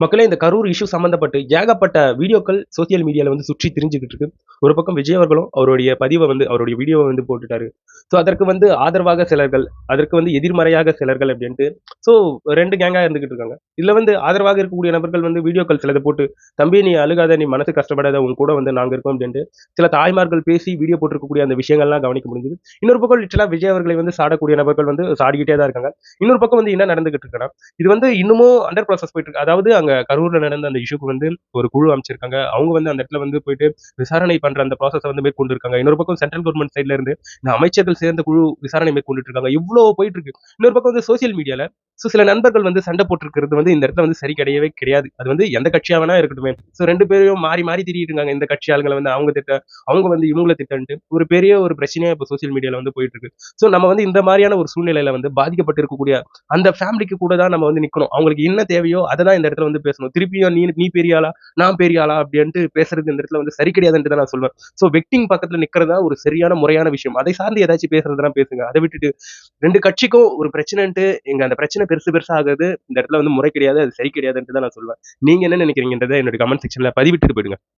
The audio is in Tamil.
மக்களே இந்த கரூர் இஷ்யூ சம்பந்தப்பட்டு ஏகப்பட்ட வீடியோக்கள் சோசியல் மீடியால வந்து சுற்றி திரிஞ்சுக்கிட்டு இருக்கு. ஒரு பக்கம் விஜய் அவர்களும் அவருடைய பதிவை வந்து அவருடைய வீடியோவை வந்து போட்டுட்டாரு. ஸோ அதற்கு வந்து ஆதரவாக சிலர்கள், அதற்கு வந்து எதிர்மறையாக சிலர்கள் அப்படின்ட்டு ஸோ 2 கேங்கா இருந்துகிட்டு இருக்காங்க. இதுல வந்து ஆதரவாக இருக்கக்கூடிய நபர்கள் வந்து வீடியோக்கள் சிலதை போட்டு, "தம்பி நீ அழுகாத, நீ மனசு கஷ்டப்படாத, உன் கூட வந்து நாங்க இருக்கோம்" அப்படின்ட்டு சில தாய்மார்கள் பேசி வீடியோ போட்டிருக்கக்கூடிய அந்த விஷயங்கள்லாம் கவனிக்க முடிஞ்சது. இன்னொரு பக்கம் லிட்டரலா விஜய் அவர்களை வந்து சாடக்கூடிய நபர்கள் வந்து சாடிக்கிட்டே தான் இருக்காங்க. இன்னொரு பக்கம் வந்து என்ன நடந்துகிட்டு இருக்குன்னா, இது வந்து இன்னமும் அண்டர் ப்ராசஸ் போயிட்டு இருக்கு. அதாவது அங்க கரூர்ல நடந்த அந்த இஷ்யூக்கு வந்து ஒரு குழு அமைச்சிருக்காங்க. அவங்க வந்து அந்த இடத்துல வந்து போயிட்டு விசாரணை பண்ற அந்த ப்ராசஸ வந்து மேற்கொண்டு இருக்காங்க. இன்னொரு பக்கம் சென்ட்ரல் கவர்ன்மெண்ட் சைட்ல இருந்து இந்த அமைச்சர்கள் சேர்ந்த குழு விசாரணை மேற்கொண்டுட்டு இருக்காங்க. இவ்ளோ போயிட்டு இருக்கு. இன்னொரு பக்கம் வந்து சோசியல் மீடியால சில நண்பர்கள் வந்து சண்டை போட்டுருக்கிறது வந்து இந்த இடத்துல வந்து சரி கிடையவே கிடையாது. அது வந்து எந்த கட்சியா வேணா இருக்கட்டுமே. 2 பேரையும் மாறி மாறி திட்டிட்டு இருக்காங்க. இந்த கட்சி ஆளுங்கள வந்து அவங்க திட்ட, அவங்க வந்து இவங்கள திட்டன்ட்டு ஒரு பெரிய ஒரு பிரச்சனையா இப்ப சோசியல் மீடியால வந்து போயிட்டு இருக்கு. நம்ம வந்து இந்த மாரியான ஒரு சூழ்நிலையில வந்து பாதிக்கப்பட்டு இருக்கக்கூடிய அந்த ஃபேமிலிக்கு கூட தான் நம்ம வந்து நிக்கணும். அவங்களுக்கு என்ன தேவையோ அத தான் இந்த இடத்துல வந்து பேசணும். திருப்பியும் நீ நீ பெரிய ஆளா, நான் பெரிய ஆளா அப்படின்ட்டு பேசுறது இந்த இடத்துல வந்து சரி கிடையாதுன்ட்டு தான் நான் சொல்வேன். விக்டிம் பக்கத்துல நிக்கிறது தான் ஒரு சரியான முறையான விஷயம். அதை சார்ந்து ஏதாச்சும் பேசுறதுனா பேசுங்க. அதை விட்டுட்டு 2 கட்சிக்கும் ஒரு பிரச்சனைன்ட்டு எங்க அந்த பிரச்சனை பெருசு பெருசா ஆகுது. இந்த இடத்துல வந்து முறை கிடையாது. அது சரி கிடையாதுன்ட்டு தான் நான் சொல்வேன். நீங்க என்ன நினைக்கிறீங்கன்றத என்னோட கமெண்ட் செக்ஷன்ல பதிவிட்டுட்டு போயிடுங்க.